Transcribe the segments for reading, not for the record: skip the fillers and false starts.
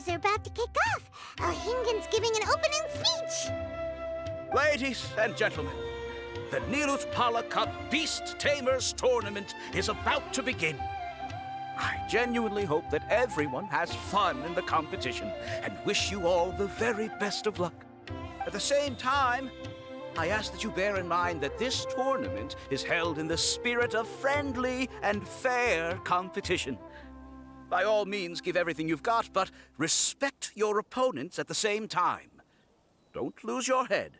qualifiers are about to kick off. Alhingen's giving an opening speech. Ladies and gentlemen, the Niluth Pala Cup Beast Tamers Tournament is about to begin. I genuinely hope that everyone has fun in the competition and wish you all the very best of luck. At the same time, I ask that you bear in mind that this tournament is held in the spirit of friendly and fair competition. By all means, give everything you've got, but respect your opponents at the same time. Don't lose your head.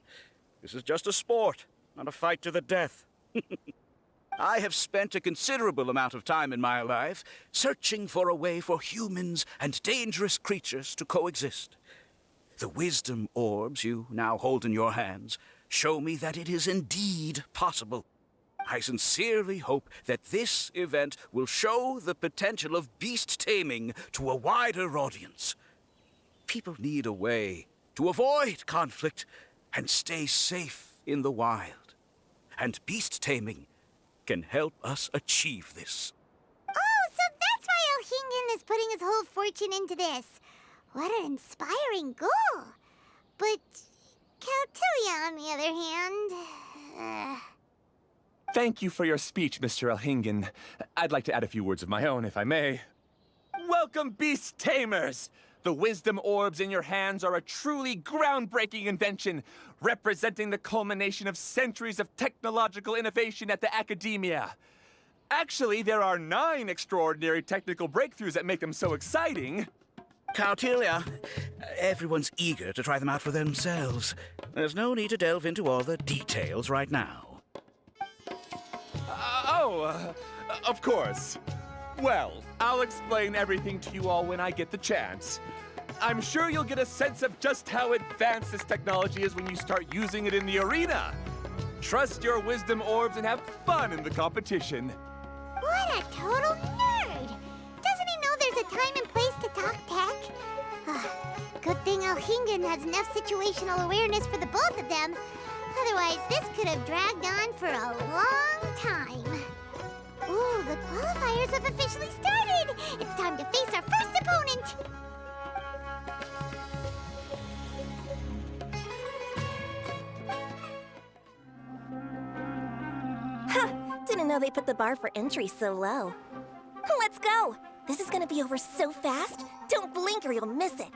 This is just a sport, not a fight to the death. I have spent a considerable amount of time in my life searching for a way for humans and dangerous creatures to coexist. The wisdom orbs you now hold in your hands show me that it is indeed possible. I sincerely hope that this event will show the potential of beast taming to a wider audience. People need a way to avoid conflict and stay safe in the wild. And beast taming can help us achieve this. Oh, so that's why Alhingen is putting his whole fortune into this. What an inspiring goal. But Caltilia, on the other hand... Thank you for your speech, Mr. Alhingen. I'd like to add a few words of my own, if I may. Welcome, Beast Tamers! The wisdom orbs in your hands are a truly groundbreaking invention, representing the culmination of centuries of technological innovation at the academia. Actually, there are 9 extraordinary technical breakthroughs that make them so exciting. Caltilia, everyone's eager to try them out for themselves. There's no need to delve into all the details right now. Of course. Well, I'll explain everything to you all when I get the chance. I'm sure you'll get a sense of just how advanced this technology is when you start using it in the arena. Trust your wisdom orbs and have fun in the competition. What a total nerd! Doesn't he know there's a time and place to talk tech? Good thing Alhingen has enough situational awareness for the both of them. Otherwise, this could have dragged on for a long time. Ooh, the qualifiers have officially started! It's time to face our first opponent! Didn't know they put the bar for entry so low. Let's go! This is gonna be over so fast. Don't blink or you'll miss it.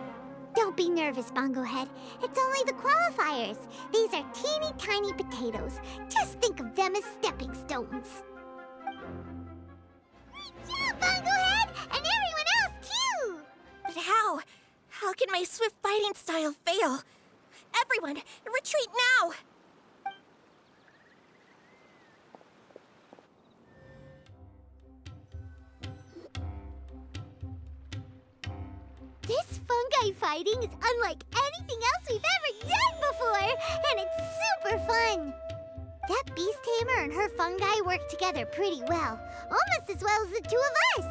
Don't be nervous, Bongo Head. It's only the qualifiers. These are teeny tiny potatoes. Just think of them as stepping stones. Yeah, Bongo Head! And everyone else, too! But how? How can my swift fighting style fail? Everyone, retreat now! This fungi fighting is unlike anything else we've ever done before, and it's super fun. That beast tamer and her fungi work together pretty well, almost as well as the two of us.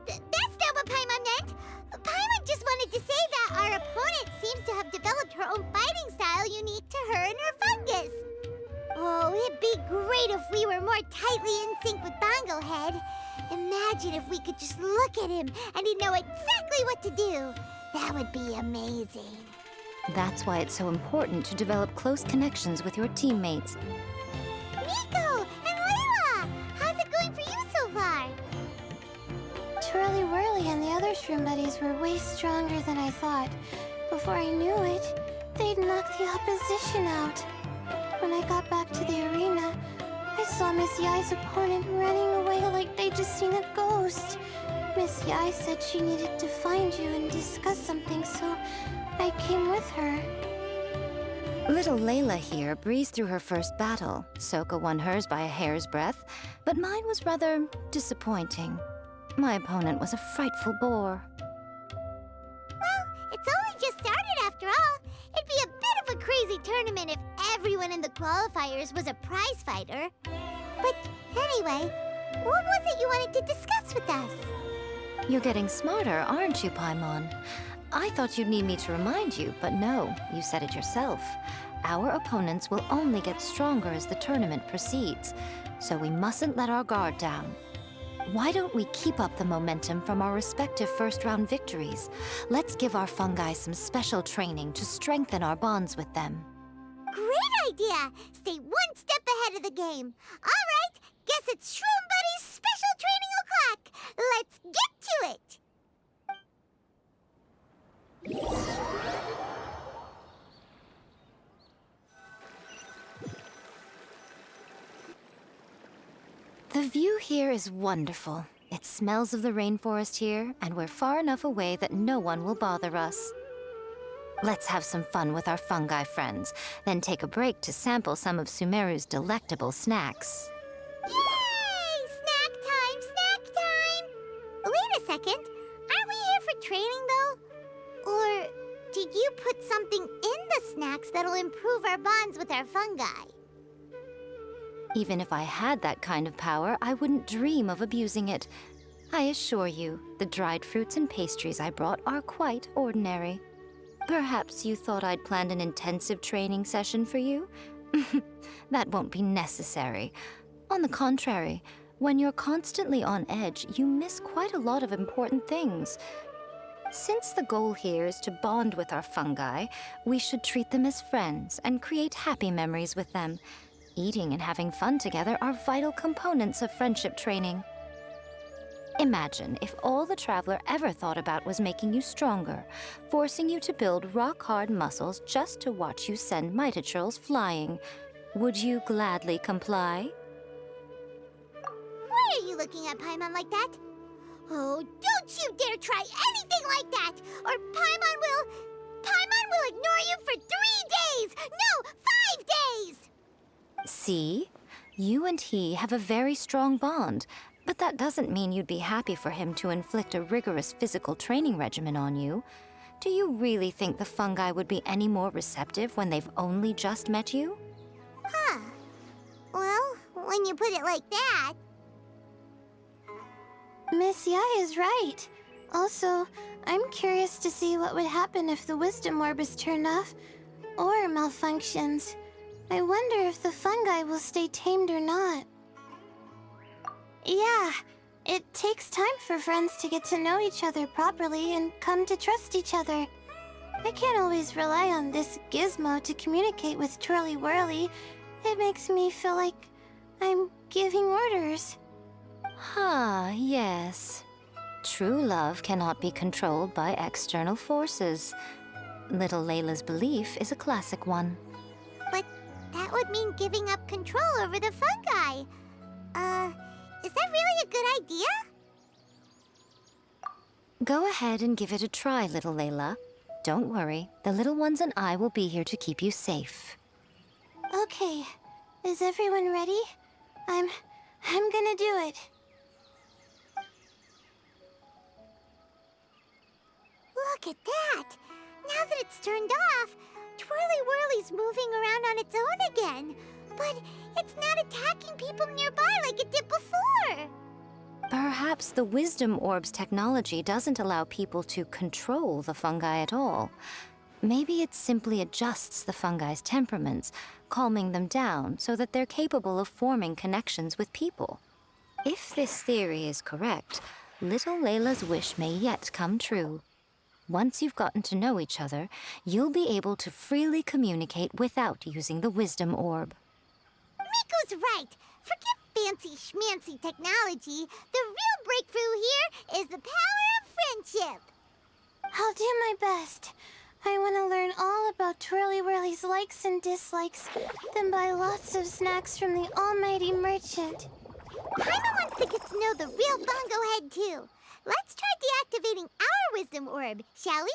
That's not what Paimon meant. Paimon just wanted to say that our opponent seems to have developed her own fighting style unique to her and her fungus. Oh, it'd be great if we were more tightly in sync with Bongo Head. Imagine if we could just look at him and he'd know exactly what to do. That would be amazing. That's why it's so important to develop close connections with your teammates. Nico and Layla! How's it going for you so far? Twirly Whirly and the other shroom buddies were way stronger than I thought. Before I knew it, they'd knocked the opposition out. When I got back to the arena, I saw Miss Yai's opponent running away like they'd just seen a ghost. Miss Yai said she needed to find you and discuss something, so I came with her. Little Layla here breezed through her first battle. Soka won hers by a hair's breadth, but mine was rather disappointing. My opponent was a frightful bore. Well, it's only just started after all. It'd be a bit of a crazy tournament if everyone in the qualifiers was a prize fighter. But anyway, what was it you wanted to discuss with us? You're getting smarter, aren't you, Paimon? I thought you'd need me to remind you, but no, you said it yourself. Our opponents will only get stronger as the tournament proceeds, so we mustn't let our guard down. Why don't we keep up the momentum from our respective first-round victories? Let's give our fungi some special training to strengthen our bonds with them. Great idea! Stay one step ahead of the game. All right, guess it's Shroom Buddy's special training o'clock. Let's get to it! The view here is wonderful. It smells of the rainforest here, and we're far enough away that no one will bother us. Let's have some fun with our fungi friends, then take a break to sample some of Sumeru's delectable snacks. Yay! Snack time! Snack time! Wait a second. Aren't we here for training, though? Or did you put something in the snacks that'll improve our bonds with our fungi? Even if I had that kind of power, I wouldn't dream of abusing it. I assure you, the dried fruits and pastries I brought are quite ordinary. Perhaps you thought I'd planned an intensive training session for you? That won't be necessary. On the contrary, when you're constantly on edge, you miss quite a lot of important things. Since the goal here is to bond with our fungi, we should treat them as friends and create happy memories with them. Eating and having fun together are vital components of friendship training. Imagine if all the Traveler ever thought about was making you stronger, forcing you to build rock-hard muscles just to watch you send Mitatrils flying. Would you gladly comply? Why are you looking at Paimon like that? Oh, don't you dare try anything like that, or Paimon will ignore you for 3 days! No, 5 days! See? You and he have a very strong bond, but that doesn't mean you'd be happy for him to inflict a rigorous physical training regimen on you. Do you really think the fungi would be any more receptive when they've only just met you? Huh. Well, when you put it like that... Miss Yai is right. Also, I'm curious to see what would happen if the wisdom orb is turned off or malfunctions. I wonder if the fungi will stay tamed or not. Yeah, it takes time for friends to get to know each other properly and come to trust each other. I can't always rely on this gizmo to communicate with Twirly Whirly. It makes me feel like I'm giving orders. Yes. True love cannot be controlled by external forces. Little Layla's belief is a classic one. But that would mean giving up control over the fungi. Is that really a good idea? Go ahead and give it a try, little Layla. Don't worry, the little ones and I will be here to keep you safe. Okay, is everyone ready? I'm gonna do it. Look at that! Now that it's turned off, Twirly Whirly's moving around on its own again. But it's not attacking people nearby like it did before. Perhaps the Wisdom Orb's technology doesn't allow people to control the fungi at all. Maybe it simply adjusts the fungi's temperaments, calming them down so that they're capable of forming connections with people. If this theory is correct, little Layla's wish may yet come true. Once you've gotten to know each other, you'll be able to freely communicate without using the Wisdom Orb. Miko's right. Forget fancy schmancy technology. The real breakthrough here is the power of friendship. I'll do my best. I want to learn all about Twirly Whirly's likes and dislikes, then buy lots of snacks from the almighty merchant. Paimon wants to get to know the real Bongo Head, too. Let's try deactivating our Wisdom Orb, shall we?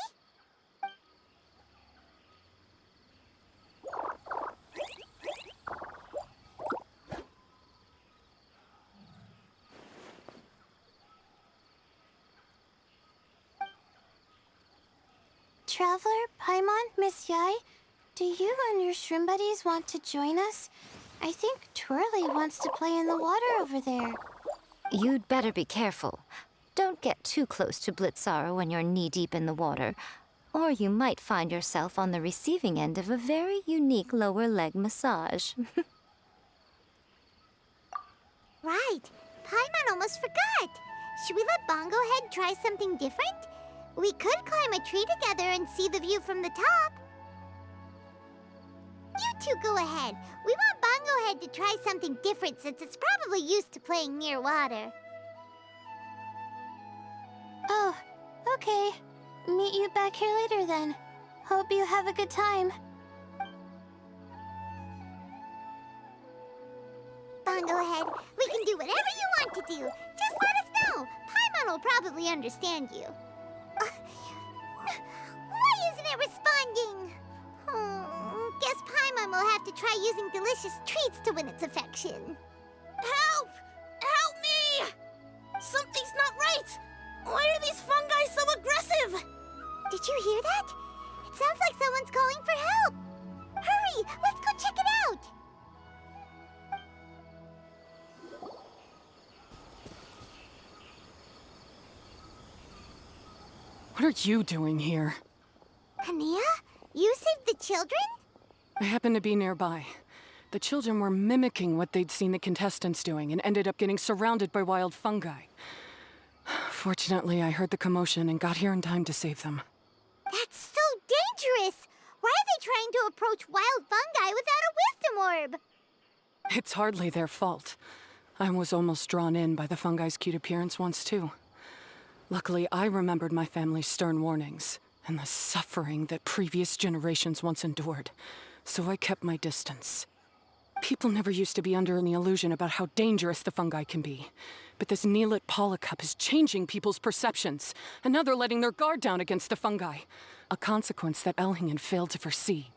Traveler, Paimon, Miss Yai, do you and your shroom buddies want to join us? I think Twirly wants to play in the water over there. You'd better be careful. Don't get too close to Blitzara when you're knee-deep in the water, or you might find yourself on the receiving end of a very unique lower leg massage. Right. Paimon almost forgot. Should we let Bongo Head try something different? We could climb a tree together and see the view from the top. You two go ahead. We want Bongo Head to try something different since it's probably used to playing near water. Oh, okay. Meet you back here later then. Hope you have a good time. Bongo Head, we can do whatever you want to do. Just let us know. Paimon will probably understand you. Why isn't it responding? Guess Paimon will have to try using delicious treats to win its affection. Help! Help me! Something's not right! Why are these fungi so aggressive? Did you hear that? It sounds like someone's calling for help. Hurry, let's go check it out. What are you doing here? Hania, you saved the children? I happened to be nearby. The children were mimicking what they'd seen the contestants doing and ended up getting surrounded by wild fungi. Fortunately, I heard the commotion and got here in time to save them. That's so dangerous! Why are they trying to approach wild fungi without a wisdom orb? It's hardly their fault. I was almost drawn in by the fungi's cute appearance once, too. Luckily, I remembered my family's stern warnings and the suffering that previous generations once endured, so I kept my distance. People never used to be under any illusion about how dangerous the fungi can be. But this Neelit polycup is changing people's perceptions, and now they're letting their guard down against the fungi. A consequence that Elhingen failed to foresee.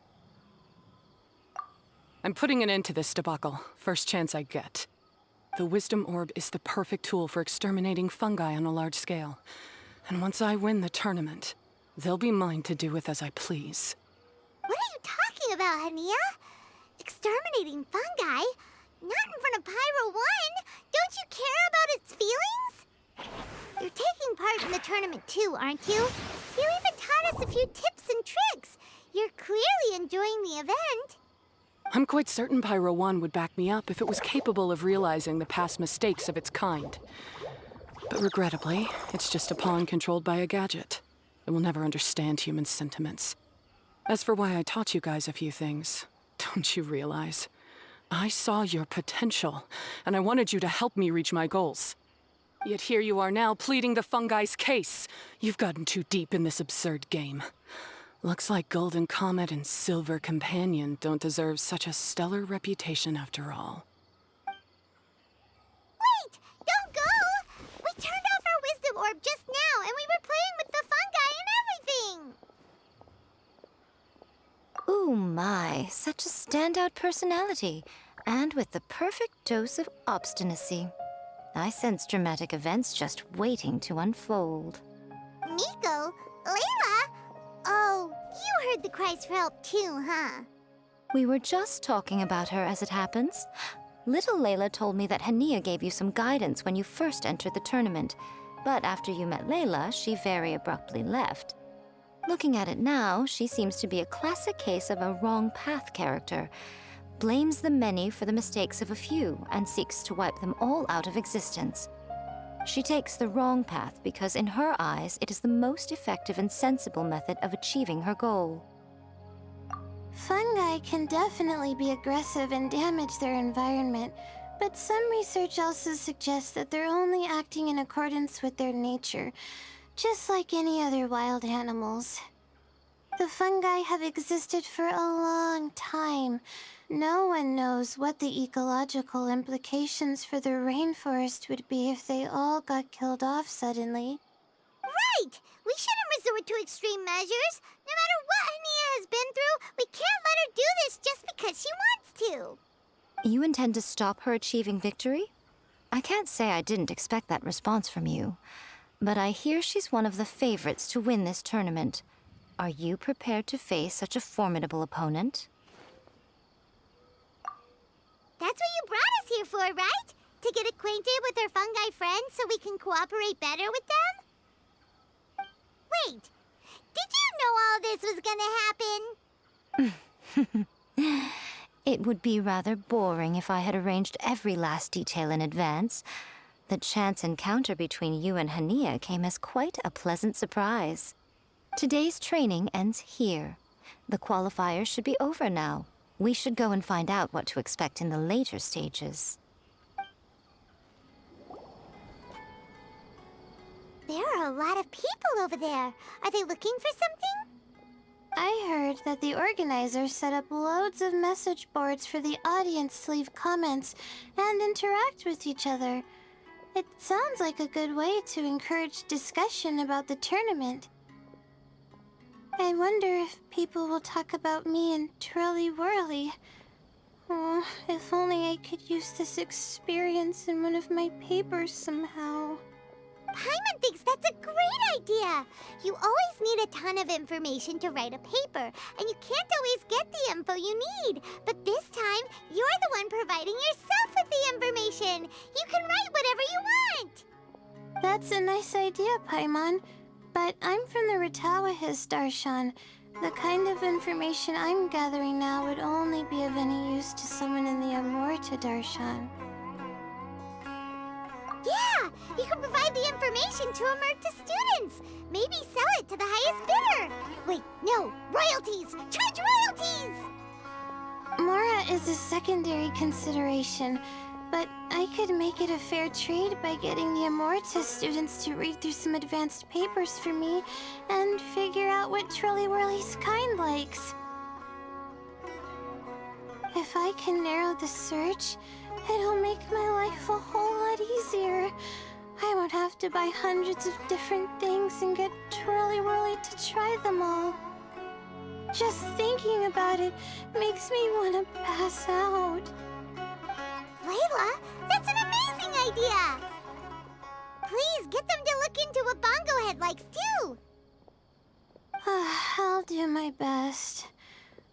I'm putting an end to this debacle, first chance I get. The Wisdom Orb is the perfect tool for exterminating fungi on a large scale. And once I win the tournament, they'll be mine to do with as I please. What are you talking about, Hania? Exterminating fungi? Not in front of Pyro 1! Don't you care about its feelings? You're taking part in the tournament too, aren't you? You even taught us a few tips and tricks. You're clearly enjoying the event. I'm quite certain Pyro 1 would back me up if it was capable of realizing the past mistakes of its kind. But regrettably, it's just a pawn controlled by a gadget. It will never understand human sentiments. As for why I taught you guys a few things, don't you realize? I saw your potential, and I wanted you to help me reach my goals. Yet here you are now pleading the fungi's case. You've gotten too deep in this absurd game. Looks like Golden Comet and Silver Companion don't deserve such a stellar reputation after all. Wait! Don't go! We turned off our wisdom orb just now, and we were playing with the fungi and everything! Ooh my, such a standout personality, and with the perfect dose of obstinacy. I sense dramatic events just waiting to unfold. Nico? Layla? Oh, you heard the cries for help too, huh? We were just talking about her as it happens. Little Layla told me that Hania gave you some guidance when you first entered the tournament, but after you met Layla, she very abruptly left. Looking at it now, she seems to be a classic case of a wrong path character. Blames the many for the mistakes of a few and seeks to wipe them all out of existence. She takes the wrong path because in her eyes, it is the most effective and sensible method of achieving her goal. Fungi can definitely be aggressive and damage their environment, but some research also suggests that they're only acting in accordance with their nature, just like any other wild animals. The fungi have existed for a long time. No one knows what the ecological implications for the rainforest would be if they all got killed off suddenly. Right! We shouldn't resort to extreme measures. No matter what Hania has been through, we can't let her do this just because she wants to. You intend to stop her achieving victory? I can't say I didn't expect that response from you, but I hear she's one of the favorites to win this tournament. Are you prepared to face such a formidable opponent? That's what you brought us here for, right? To get acquainted with our fungi friends so we can cooperate better with them? Wait, did you know all this was gonna happen? It would be rather boring if I had arranged every last detail in advance. The chance encounter between you and Hania came as quite a pleasant surprise. Today's training ends here. The qualifiers should be over now. We should go and find out what to expect in the later stages. There are a lot of people over there. Are they looking for something? I heard that the organizers set up loads of message boards for the audience to leave comments and interact with each other. It sounds like a good way to encourage discussion about the tournament. I wonder if people will talk about me and Twirly Whirly. Oh, if only I could use this experience in one of my papers somehow. Paimon thinks that's a great idea! You always need a ton of information to write a paper, and you can't always get the info you need. But this time, you're the one providing yourself with the information! You can write whatever you want! That's a nice idea, Paimon. But I'm from the Ratawa Darshan. The kind of information I'm gathering now would only be of any use to someone in the Amorta Darshan. Yeah! You can provide the information to Amurta students! Maybe sell it to the highest bidder! Wait, no! Royalties! Charge royalties! Mora is a secondary consideration, but I could make it a fair trade by getting the Amorta students to read through some advanced papers for me and figure out what Twirly Whirly's kind likes. If I can narrow the search, it'll make my life a whole lot easier. I won't have to buy hundreds of different things and get Twirly Whirly to try them all. Just thinking about it makes me want to pass out. Layla, that's an amazing idea! Please, get them to look into what Bongo Head likes, too! I'll do my best.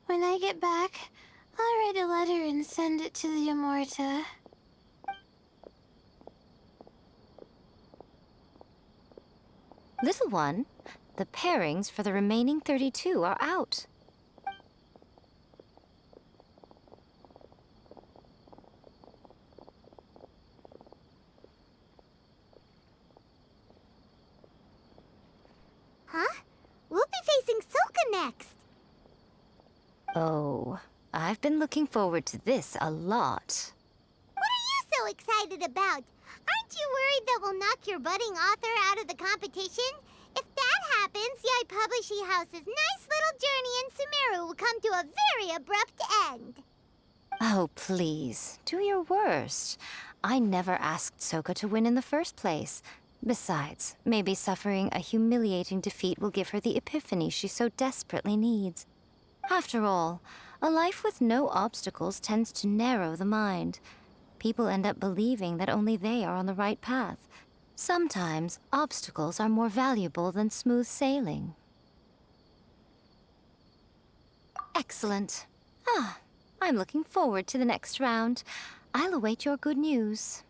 When I get back, I'll write a letter and send it to the Amorta. Little one, the pairings for the remaining 32 are out. Huh? We'll be facing Soka next! Oh, I've been looking forward to this a lot. What are you so excited about? Aren't you worried that we'll knock your budding author out of the competition? If that happens, Yai Publishing House's nice little journey in Sumeru will come to a very abrupt end. Oh, please, do your worst. I never asked Soka to win in the first place. Besides, maybe suffering a humiliating defeat will give her the epiphany she so desperately needs. After all, a life with no obstacles tends to narrow the mind. People end up believing that only they are on the right path. Sometimes, obstacles are more valuable than smooth sailing. Excellent. I'm looking forward to the next round. I'll await your good news.